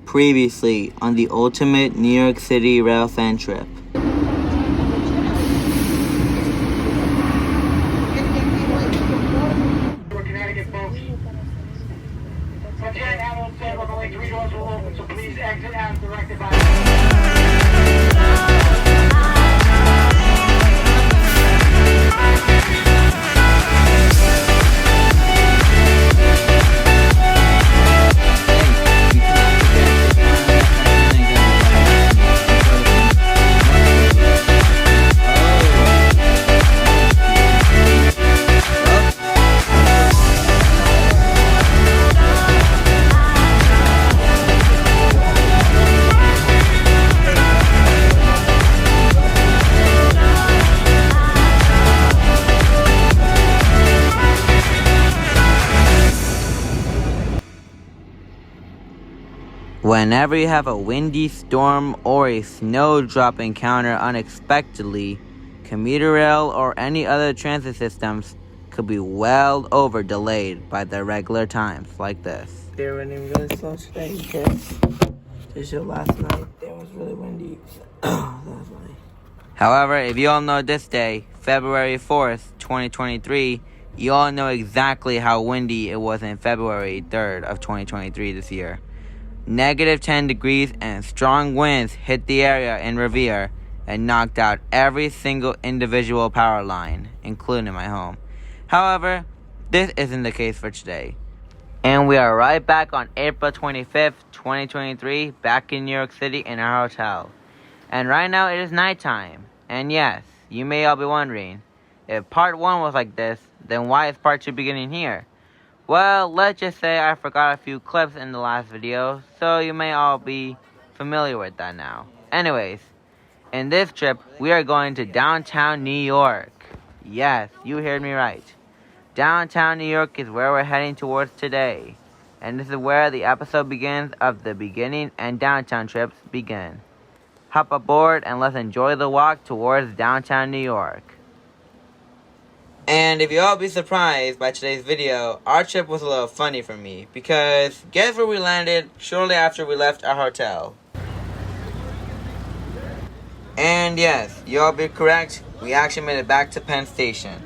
Previously on the ultimate New York City Railfan Trip. Connecticut, folks. Once again, Admiral said on the way 3 doors will open, so please exit as directed by... Whenever you have a windy storm or a snowdrop encounter unexpectedly, commuter rail or any other transit systems could be well over delayed by the regular times like this. They were running really slow today because the show last night it was really windy. That was funny. However, if you all know this day, February 4th, 2023, you all know exactly how windy it was in February 3rd of 2023 this year. -10 degrees and strong winds hit the area in Revere and knocked out every single individual power line, including my home. However, this isn't the case for today. And we are right back on April 25th, 2023, back in New York City in our hotel. And right now it is nighttime. And yes, you may all be wondering, if part 1 was like this, then why is part 2 beginning here? Well, let's just say I forgot a few clips in the last video, so you may all be familiar with that now. Anyways, in this trip, we are going to downtown New York. Yes, you heard me right. Downtown New York is where we're heading towards today. And this is where the episode begins of the beginning and downtown trips begin. Hop aboard and let's enjoy the walk towards downtown New York. And if you all be surprised by today's video, our trip was a little funny for me because guess where we landed shortly after we left our hotel? And yes, you all be correct, we actually made it back to Penn Station.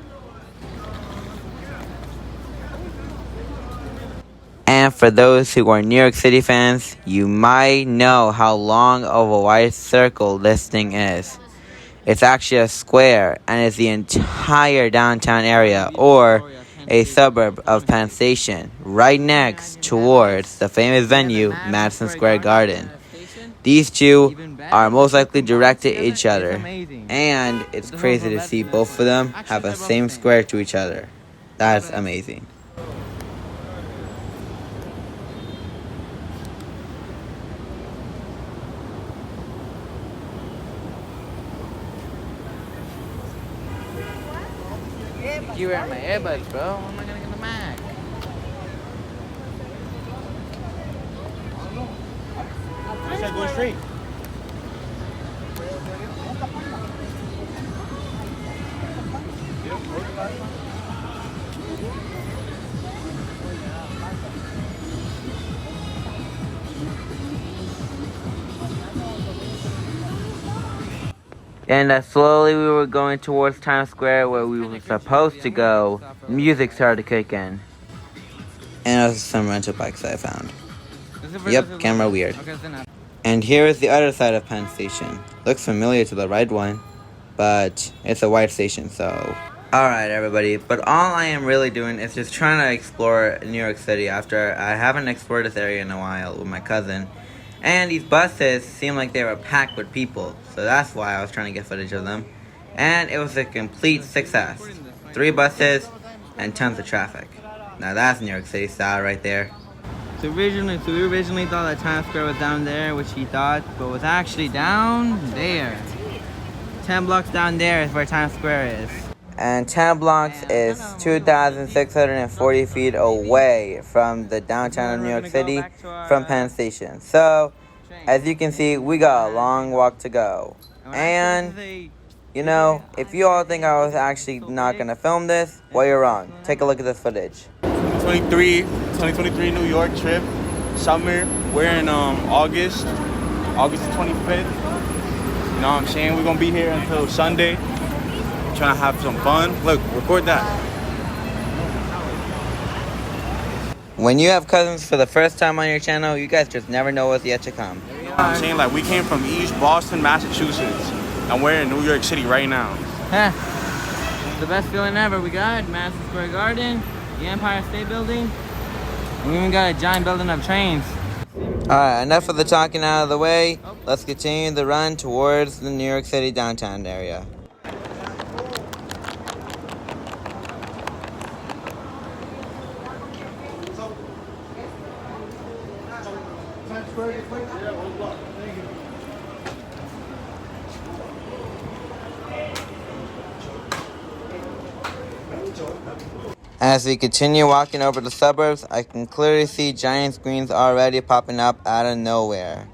And for those who are New York City fans, you might know how long of a wide circle this thing is. It's actually a square, and it's the entire downtown area, or a suburb of Penn Station, right next towards the famous venue, Madison Square Garden. These two are most likely directed at each other, and it's crazy to see both of them have the same square to each other. That's amazing. You wearing my earbuds, bro. How am I gonna get the mic? I said go straight. And as slowly we were going towards Times Square where we were supposed to go, music started to kick in. And it was some rental bikes that I found. Yep, camera weird. And here is the other side of Penn Station. Looks familiar to the right one, but it's a white station, so... Alright everybody, but all I am really doing is just trying to explore New York City after I haven't explored this area in a while with my cousin. And these buses seemed like they were packed with people, so that's why I was trying to get footage of them. And it was a complete success. 3 buses and tons of traffic. Now that's New York City style right there. So we originally thought that Times Square was down there, which he thought, but was actually down there. 10 blocks down there is where Times Square is. And 10 blocks is 2,640 feet away from the downtown of New York City from Penn Station. So, as you can see, we got a long walk to go. And, you know, if you all think I was actually not going to film this, well, you're wrong. Take a look at this footage. 2023 New York trip, summer. We're in August the 25th. You know what I'm saying? We're gonna be here until Sunday. Trying to have some fun. Look, record that. When you have cousins for the first time on your channel, you guys just never know what's yet to come. You know what I'm saying? Like, we came from East Boston, Massachusetts, and we're in New York City right now. It's the best feeling ever. We got Madison Square Garden, the Empire State Building. We even got a giant building of trains. Alright, enough of the talking out of the way. Let's continue the run towards the New York City downtown area. As we continue walking over the suburbs, I can clearly see giant screens already popping up out of nowhere.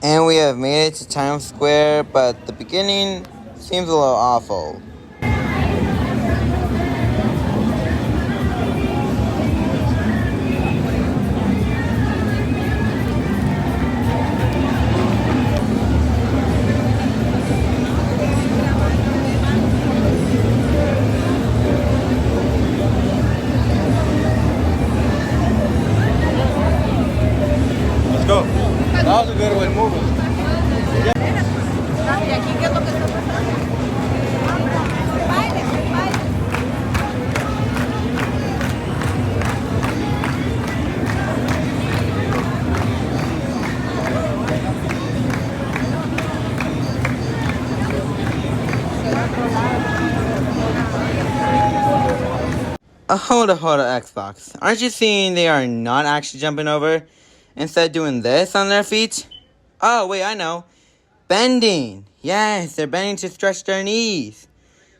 And we have made it to Times Square, but the beginning seems a little awful. Let's go. That was a good way to move it. Hold up, Xbox. Aren't you seeing they are not actually jumping over? Instead doing this on their feet? Oh, wait, I know. Bending. Yes, they're bending to stretch their knees.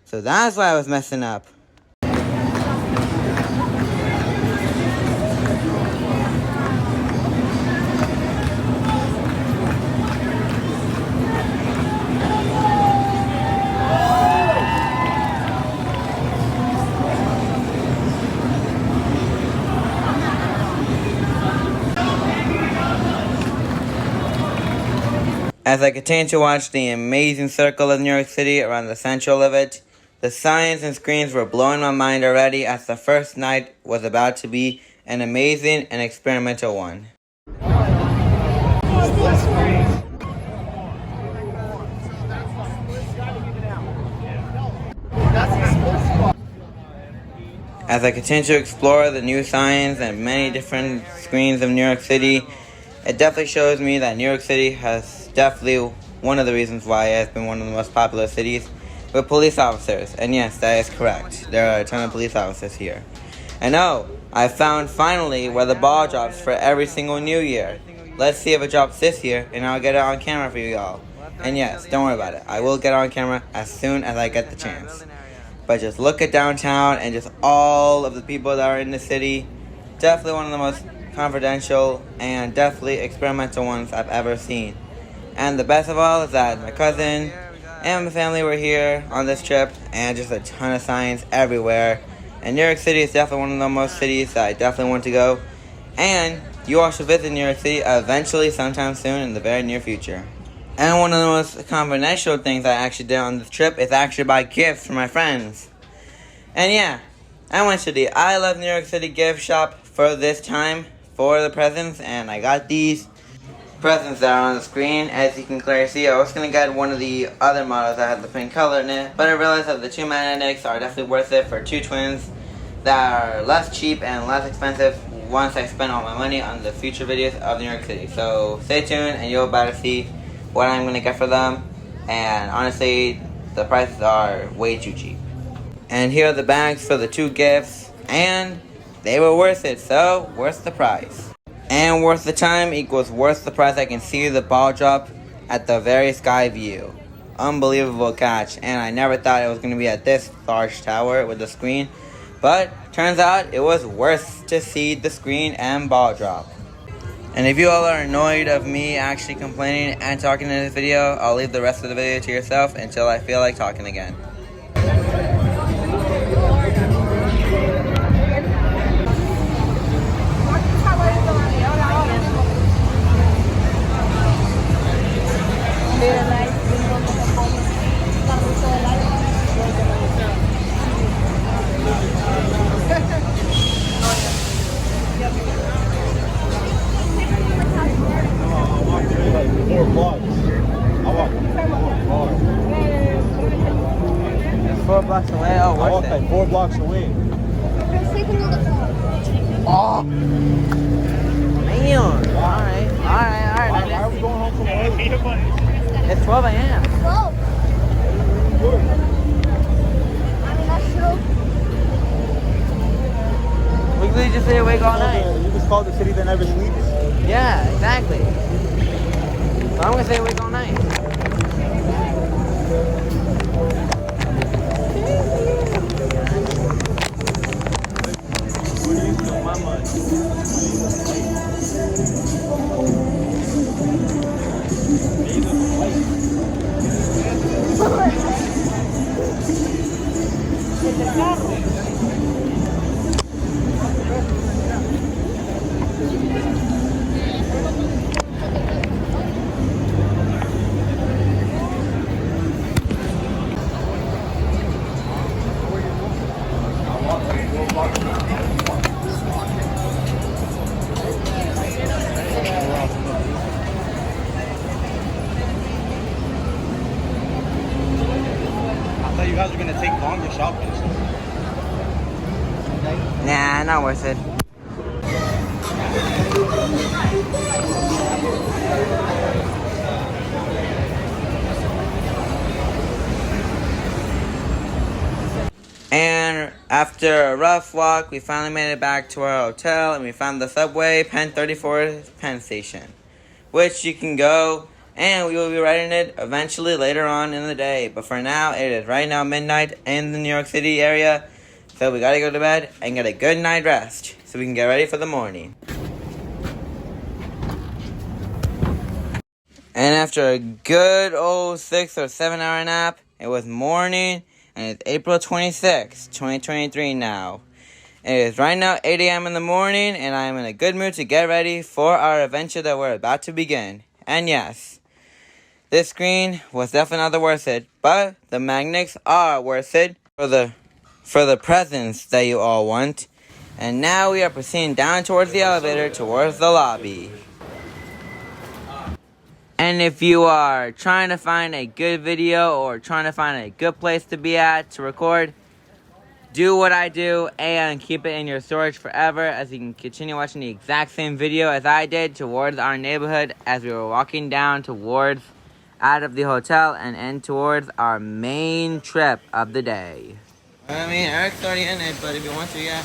So that's why I was messing up. As I continue to watch the amazing circle of New York City around the central of it, the signs and screens were blowing my mind already, as the first night was about to be an amazing and experimental one. As I continue to explore the new signs and many different screens of New York City, it definitely shows me that New York City has definitely one of the reasons why it has been one of the most popular cities with police officers. And yes, that is correct. There are a ton of police officers here. And oh, I found finally where the ball drops for every single New Year. Let's see if it drops this year, and I'll get it on camera for you all. And yes, don't worry about it. I will get it on camera as soon as I get the chance. But just look at downtown and just all of the people that are in the city. Definitely one of the most confidential and definitely experimental ones I've ever seen. And the best of all is that my cousin and my family were here on this trip, and just a ton of signs everywhere. And New York City is definitely one of the most cities that I definitely want to go. And you all should visit New York City eventually, sometime soon, in the very near future. And one of the most confidential things I actually did on this trip is actually buy gifts for my friends. And yeah, I went to the I Love New York City gift shop for this time for the presents, and I got these presents that are on the screen. As you can clearly see, I was going to get one of the other models that had the pink color in it, but I realized that the two magnetics are definitely worth it for two twins that are less cheap and less expensive once I spend all my money on the future videos of New York City. So stay tuned and you'll about to see what I'm going to get for them. And honestly, the prices are way too cheap. And here are the bags for the two gifts, and they were worth it, so worth the price. And worth the time equals worth the price. I can see the ball drop at the very sky view. Unbelievable catch. And I never thought it was going to be at this large tower with the screen. But turns out it was worth to see the screen and ball drop. And if you all are annoyed of me actually complaining and talking in this video, I'll leave the rest of the video to yourself until I feel like talking again. 4 blocks away. Oh! Man! Alright. Why are we going home so early? It's 12 a.m. We could just stay awake all night. You just call the city that never sleeps? Yeah, exactly. So I'm gonna stay awake all night. I thought you guys were gonna take longer shopping. Nah, not worth it. And after a rough walk, we finally made it back to our hotel and we found the subway Penn 34 Penn Station, which you can go and we will be riding it eventually later on in the day. But for now, it is right now midnight in the New York City area, so we gotta go to bed and get a good night rest so we can get ready for the morning. And after a good old 6 or 7 hour nap, it was morning. And it's April 26, 2023 now. It is right now 8 a.m. in the morning, and I am in a good mood to get ready for our adventure that we're about to begin. And yes, this screen was definitely not worth it, but the magnets are worth it for the presents that you all want. And now we are proceeding down towards the elevator towards the lobby. And if you are trying to find a good video or trying to find a good place to be at to record, do what I do and keep it in your storage forever as you can continue watching the exact same video as I did towards our neighborhood as we were walking down towards out of the hotel and in towards our main trip of the day. I mean, Eric's already in it, but if you want to, yeah.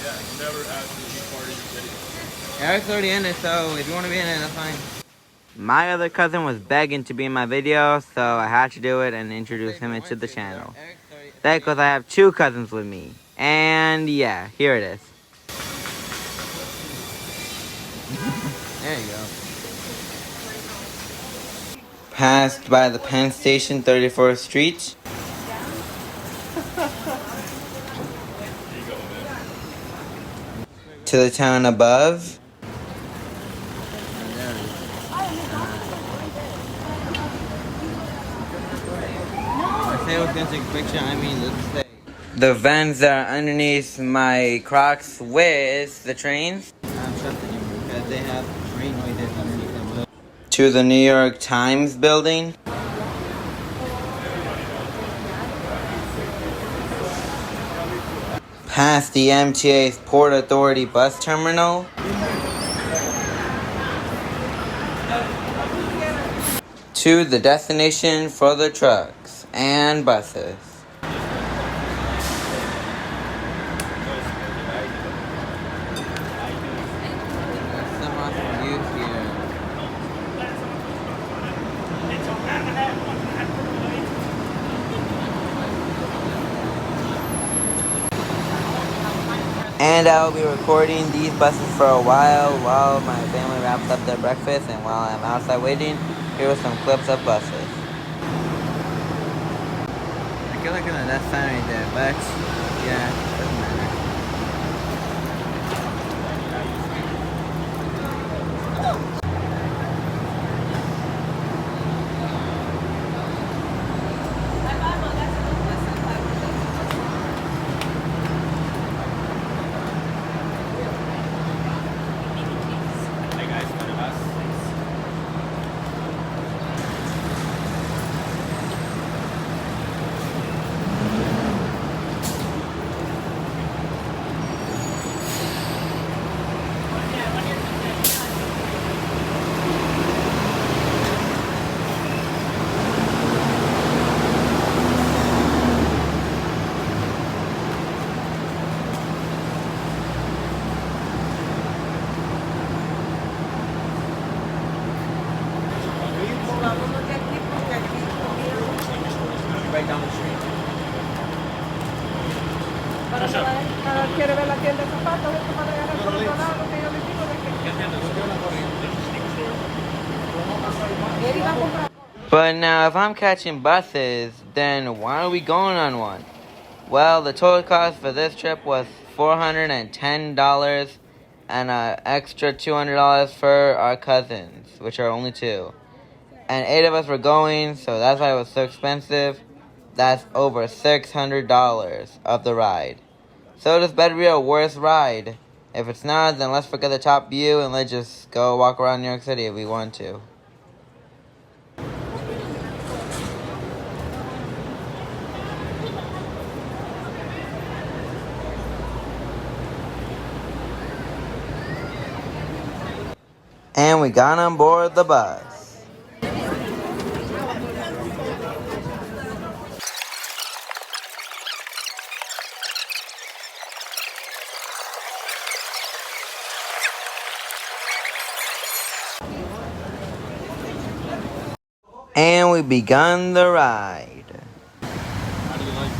Yeah, you never asked me to be part of your video. Eric's already in it, so if you want to be in it, that's fine. My other cousin was begging to be in my video, so I had to do it and introduce him into the channel. That's because I have 2 cousins with me. And yeah, here it is. There you go. Passed by the Penn Station 34th Street. To the town above. I was gonna take a picture, I mean, let's say. The vans that are underneath my Crocs with the trains. I'm trusting you because they have train noises underneath them. To the New York Times building. Past the MTA's Port Authority bus terminal. To the destination for the trucks and buses. Some awesome views here. And I will be recording these buses for a while my family wraps up their breakfast and while I'm outside waiting. Here are some clips of buses. I feel like on the left side right there, but yeah, doesn't matter. ¿Quiere ver la tienda de zapatos? Esto para regalar por otro lado, que yo le digo de que él iba a comprar. But now, if I'm catching buses, then why are we going on one? Well, the total cost for this trip was $410 and an extra $200 for our cousins, which are only two. And 8 of us were going, so that's why it was so expensive. That's over $600 of the ride. So this better be a worse ride. If it's not, then let's forget the top view and let's just go walk around New York City if we want to. And we got on board the bus. And we begun the ride. How do you like it?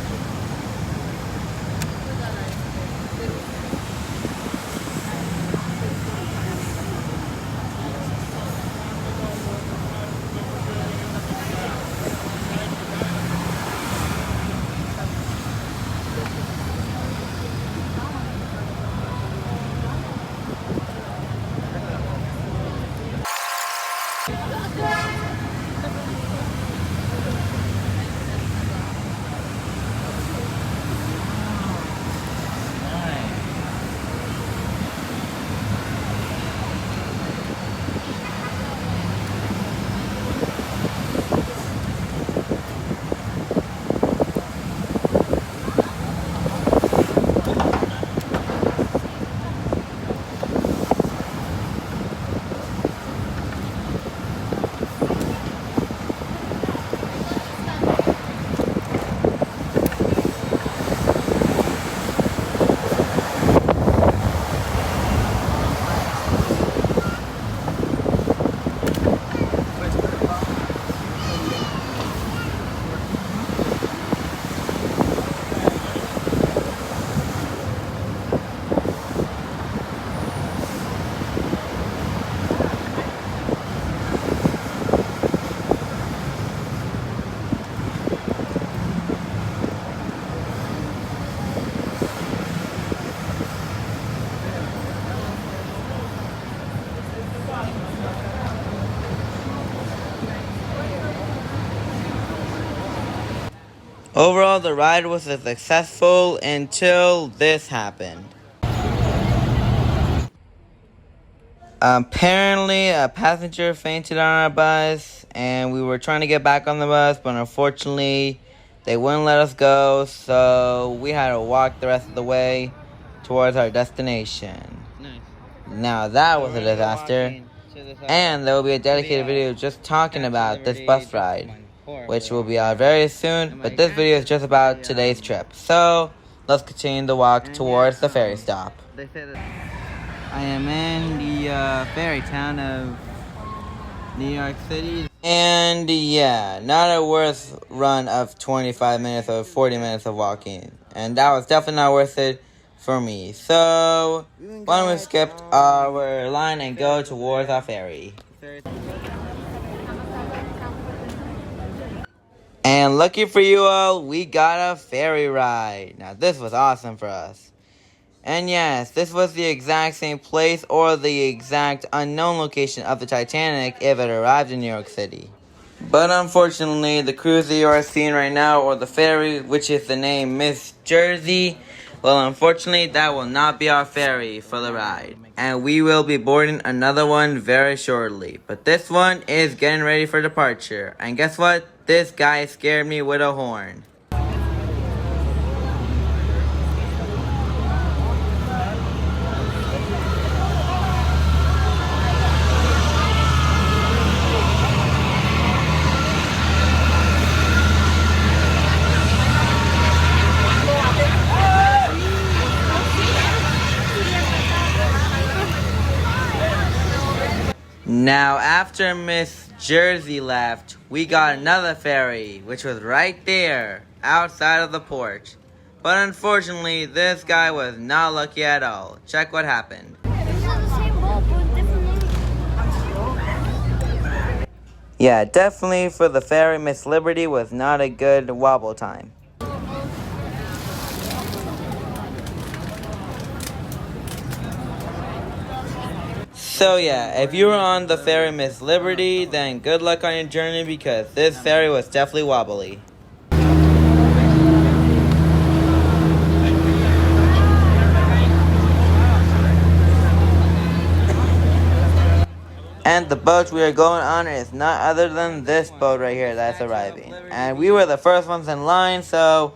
Overall, the ride was successful until this happened. Apparently, a passenger fainted on our bus, and we were trying to get back on the bus, but unfortunately, they wouldn't let us go, so we had to walk the rest of the way towards our destination. Nice. Now, that was a disaster, and there will be a dedicated video just talking about this bus ride, which will be out very soon, but this video is just about today's trip. So, let's continue the walk towards the ferry stop. I am in the ferry town of New York City. And yeah, not a worth run of 25 minutes or 40 minutes of walking. And that was definitely not worth it for me. So, why don't we skip our line and go towards our ferry. And lucky for you all, we got a ferry ride. Now this was awesome for us. And yes, this was the exact same place or the exact unknown location of the Titanic if it arrived in New York City. But unfortunately, the cruise that you are seeing right now, or the ferry, which is the name Miss Jersey, well, unfortunately, that will not be our ferry for the ride. And we will be boarding another one very shortly. But this one is getting ready for departure. And guess what? This guy scared me with a horn. Now, after Miss Jersey left, we got another ferry, which was right there, outside of the port. But unfortunately, this guy was not lucky at all. Check what happened. Yeah, definitely for the ferry, Miss Liberty was not a good wobble time. So yeah, if you were on the ferry Miss Liberty, then good luck on your journey because this ferry was definitely wobbly. And the boat we are going on is not other than this boat right here that's arriving. And we were the first ones in line, so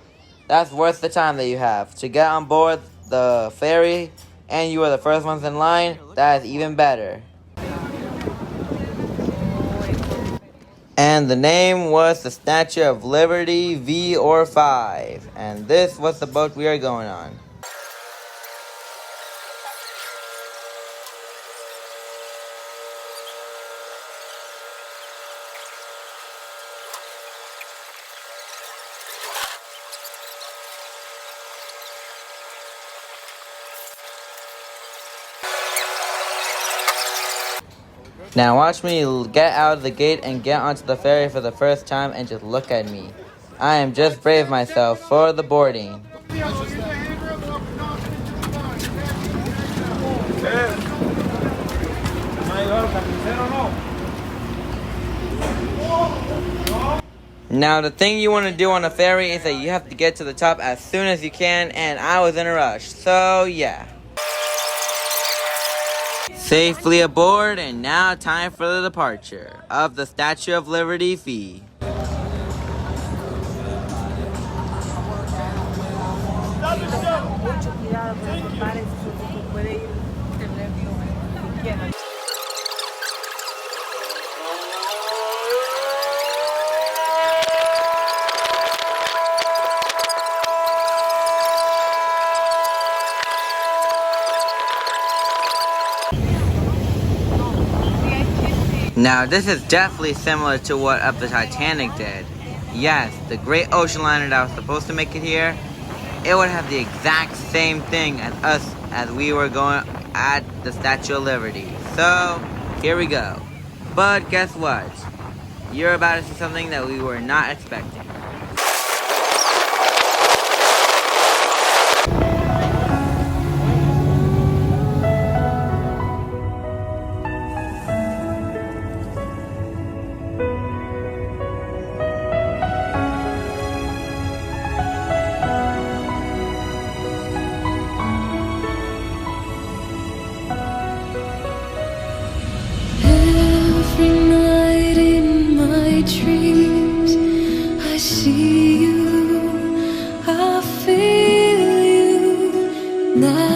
that's worth the time that you have. To get on board the ferry and you were the first ones in line, that is even better. And the name was the Statue of Liberty V or 5. And this was the boat we are going on. Now watch me get out of the gate and get onto the ferry for the first time and just look at me. I am just brave myself for the boarding. Now the thing you want to do on a ferry is that you have to get to the top as soon as you can, and I was in a rush, so yeah. Safely aboard, and now time for the departure of the Statue of Liberty fee. Now this is definitely similar to what Up the Titanic did. Yes, the great ocean liner that was supposed to make it here, it would have the exact same thing as us as we were going at the Statue of Liberty. So, here we go. But guess what? You're about to see something that we were not expecting. Every night in my dreams, I see you, I feel you now.